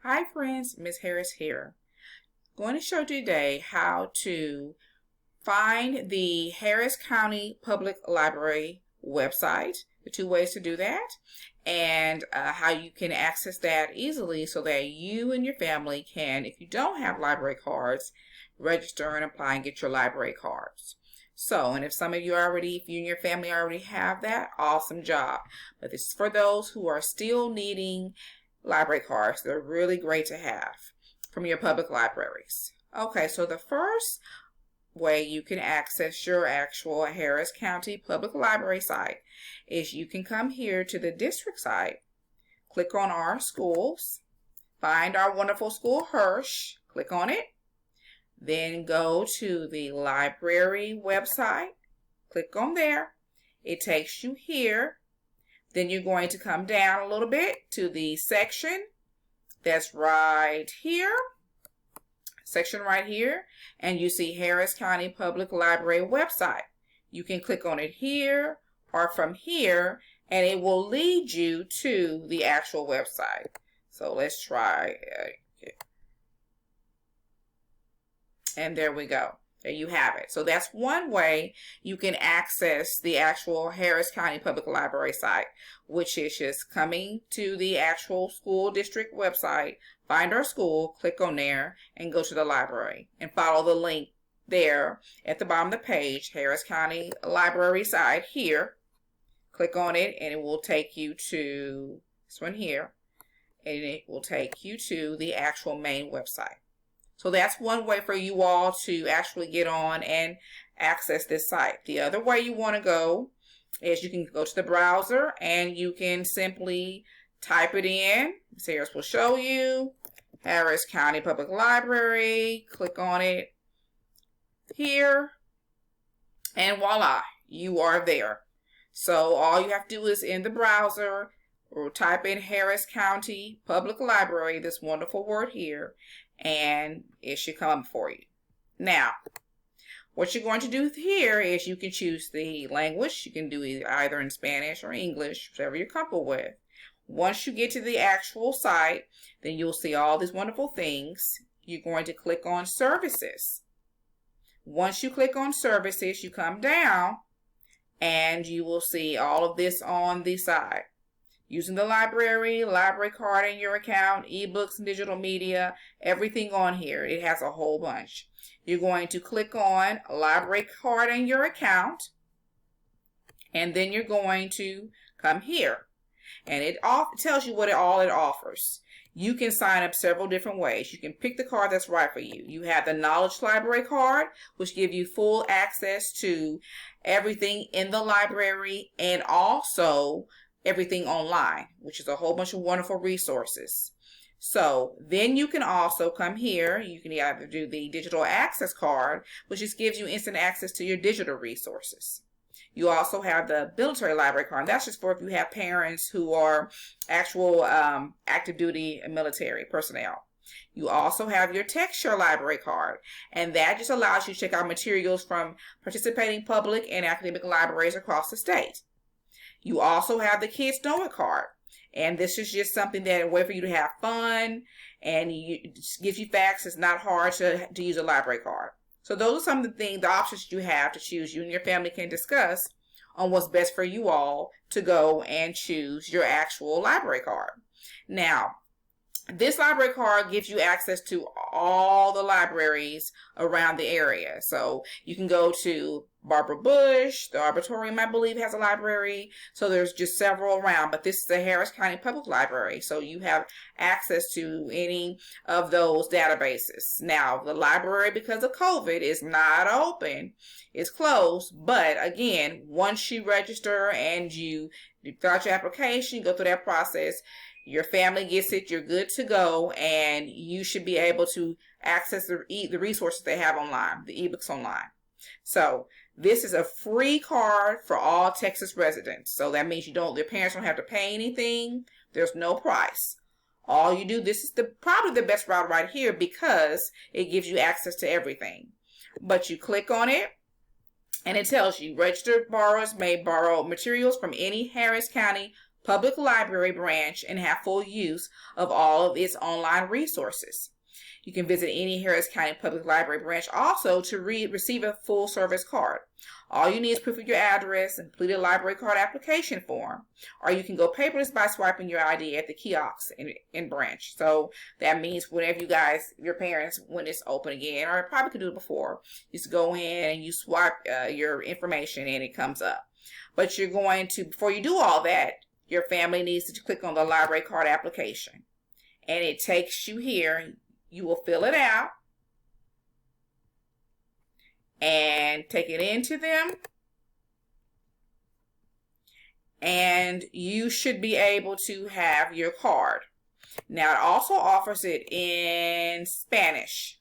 Hi friends, Miss Harris here. Going to show you today how to find the Harris County Public Library website, the two ways to do that, and how you can access that easily so that you and your family can, if you don't have library cards, register and apply and get your library cards. So, and if some of you already, if you and your family already have that, awesome job. But this is for those who are still needing library cards. They're really great to have from your public libraries. Okay, so the first way you can access your actual Harris County Public Library site is you can come here to the district site, click on our schools, find our wonderful school Hirsch, click on it, then go to the library website, click on there. It takes you here. Then you're going to come down a little bit to the section that's right here, and you see Harris County Public Library website. You can click on it here or from here, and it will lead you to the actual website. So let's try, and there we go. There you have it. So that's one way you can access the actual Harris County Public Library site, which is just coming to the actual school district website, find our school, click on there, and go to the library and follow the link there at the bottom of the page, Harris County Library site here. Click on it and it will take you to this one here, and it will take you to the actual main website. So that's one way for you all to actually get on and access this site. The other way you want to go is you can go to the browser and you can simply type it in. Harris will show you Harris County Public Library. Click on it here and voila, you are there. So all you have to do is in the browser or type in Harris County Public Library, this wonderful word here, and it should come for you. Now, what you're going to do here is you can choose the language. You can do either in Spanish or English, whichever you're comfortable with. Once you get to the actual site, then you'll see all these wonderful things. You're going to click on services. Once you click on services, you come down and you will see all of this on the side. Using the library card in your account, ebooks and digital media, everything on here. It has a whole bunch. You're going to click on library card in your account, and then you're going to come here. And it tells you what all it offers. You can sign up several different ways. You can pick the card that's right for you. You have the Knowledge Library card, which gives you full access to everything in the library and also everything online, which is a whole bunch of wonderful resources. So then you can also come here. You can either do the digital access card, which just gives you instant access to your digital resources. You also have the military library card. That's just for if you have parents who are actual active duty military personnel. You also have your TextShare library card, and that just allows you to check out materials from participating public and academic libraries across the state. You also have the Kids Know It card, and this is just something that a way for you to have fun, and it gives you facts. It's not hard to use a library card. So those are some of the options you have to choose. You and your family can discuss on what's best for you all to go and choose your actual library card. Now, this library card gives you access to all the libraries around the area. So you can go to Barbara Bush, the Arboretum, I believe, has a library. So there's just several around, but this is the Harris County Public Library. So you have access to any of those databases. Now, the library, because of COVID, is not open. It's closed. But again, once you register and you fill out your application, you go through that process, your family gets it, you're good to go, and you should be able to access the resources they have online, the ebooks online. So this is a free card for all Texas residents. So that means your parents don't have to pay anything. There's no price. All you do, this is probably the best route right here because it gives you access to everything. But you click on it, and it tells you registered borrowers may borrow materials from any Harris County Public Library branch and have full use of all of its online resources. You can visit any Harris County Public Library branch also to receive a full service card. All you need is proof of your address and complete a library card application form. Or you can go paperless by swiping your ID at the kiosks in branch. So that means whenever you guys, your parents, when it's open again, or probably could do it before, you just go in and you swipe your information and it comes up. But you're going to, before you do all that, your family needs to click on the library card application. And it takes you here. You will fill it out and take it into them. And you should be able to have your card. Now, it also offers it in Spanish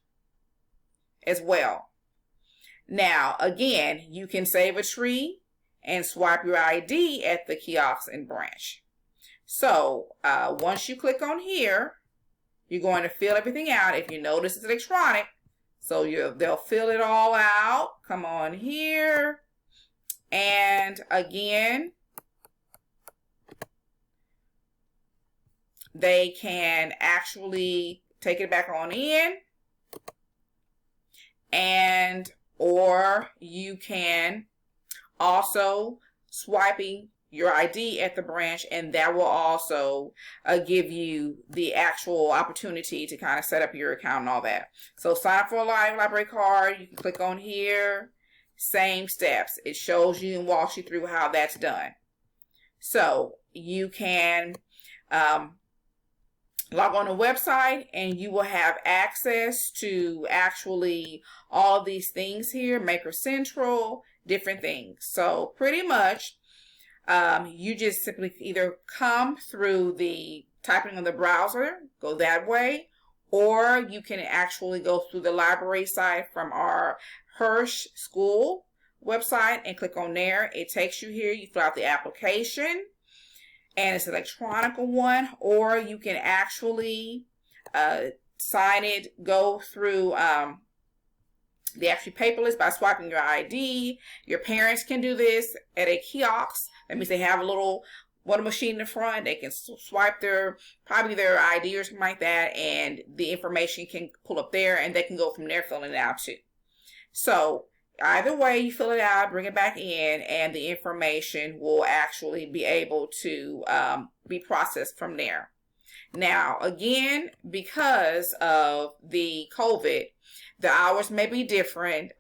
as well. Now, again, you can save a tree and swipe your ID at the kiosks and branch. So, once you click on here, you're going to fill everything out. If you notice, it's electronic, so they'll fill it all out. Come on here. And again, they can actually take it back on in, and or you can also swiping your ID at the branch, and that will also give you the actual opportunity to kind of set up your account and all that. So sign up for a library card. You can click on here. Same steps. It shows you and walks you through how that's done. So you can log on the website and you will have access to actually all of these things here, Maker Central, different things. So pretty much you just simply either come through the typing on the browser, go that way, or you can actually go through the library site from our Hirsch School website and click on there. It takes you here. You fill out the application, and it's an electronic one, or you can actually sign it, go through the actually paperless by swiping your ID. Your parents can do this at a kiosk. That means they have a little one machine in the front. They can swipe probably their ID or something like that, and the information can pull up there, and they can go from there filling it out too. So either way, you fill it out, bring it back in, and the information will actually be able to be processed from there. Now, again, because of the COVID, the hours may be different.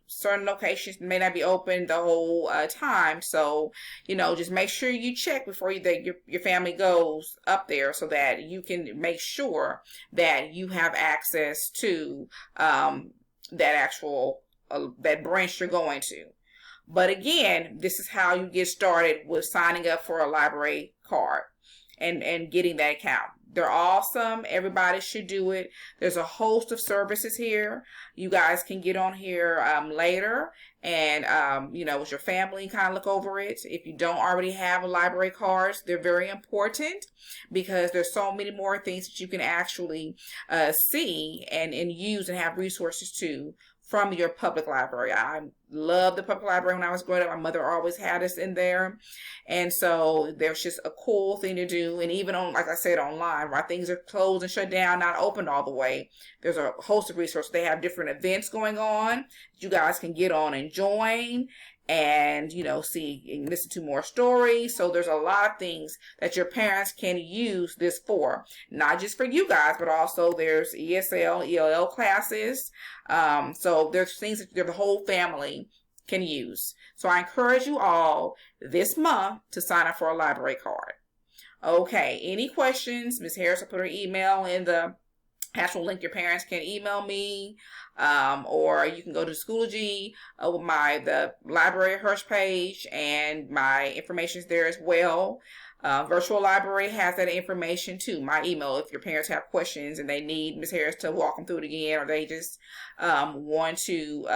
Certain locations may not be open the whole time. So, just make sure you check before your family goes up there so that you can make sure that you have access to that actual that branch you're going to. But again, this is how you get started with signing up for a library card and getting that account. They're awesome. Everybody should do it. There's a host of services here. You guys can get on here later and, with your family, kind of look over it. If you don't already have library cards, they're very important because there's so many more things that you can actually see and use and have resources to from your public library. I love the public library. When I was growing up, my mother always had us in there. And so there's just a cool thing to do. And even on, like I said, online, while things are closed and shut down, not open all the way, there's a host of resources. They have different events going on that you guys can get on and join and, see and listen to more stories. So there's a lot of things that your parents can use this for, not just for you guys, but also there's ESL, ELL classes. So there's things that the whole family can use. So I encourage you all this month to sign up for a library card. Okay, any questions? Ms. Harris will put her email in the actual link. Your parents can email me, or you can go to Schoology with the library Hirsch page, and my information is there as well. Virtual Library has that information too. My email, if your parents have questions and they need Ms. Harris to walk them through it again, or they just want to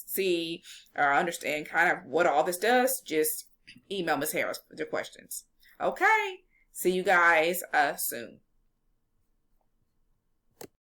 see or understand kind of what all this does, just email Ms. Harris with your questions. Okay, see you guys soon.